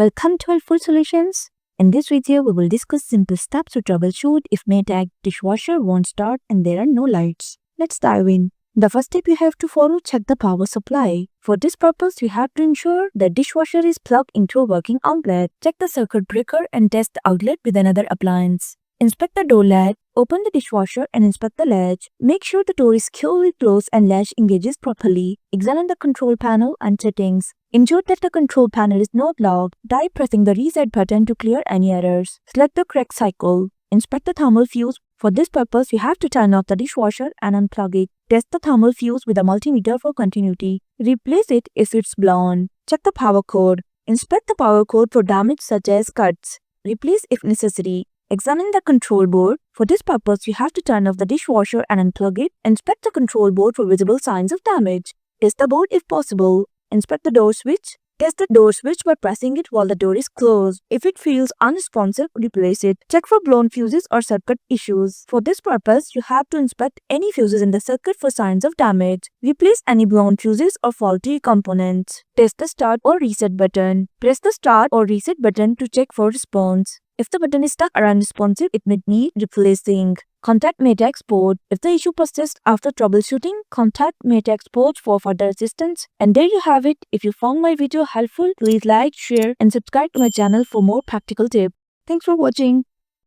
Welcome to Helpful Solutions. In this video, we will discuss simple steps to troubleshoot if Maytag dishwasher won't start and there are no lights. Let's dive in. The first step you have to follow, check the power supply. For this purpose, you have to ensure the dishwasher is plugged into a working outlet. Check the circuit breaker and test the outlet with another appliance. Inspect the door latch, open the dishwasher and inspect the latch. Make sure the door is securely closed and latch engages properly. Examine the control panel and settings. Ensure that the control panel is not locked. Try pressing the reset button to clear any errors. Select the correct cycle. Inspect the thermal fuse. For this purpose, you have to turn off the dishwasher and unplug it. Test the thermal fuse with a multimeter for continuity. Replace it if it's blown. Check the power cord. Inspect the power cord for damage such as cuts. Replace if necessary. Examine the control board. For this purpose, you have to turn off the dishwasher and unplug it. Inspect the control board for visible signs of damage. Test the board if possible. Inspect the door switch. Test the door switch by pressing it while the door is closed. If it feels unresponsive, replace it. Check for blown fuses or circuit issues. For this purpose, you have to inspect any fuses in the circuit for signs of damage. Replace any blown fuses or faulty components. Test the start or reset button. Press the start or reset button to check for response. If the button is stuck or unresponsive, it may need replacing. Contact Maytag support. If the issue persists after troubleshooting, contact Maytag support for further assistance. And there you have it. If you found my video helpful, please like, share and subscribe to my channel for more practical tips. Thanks for watching.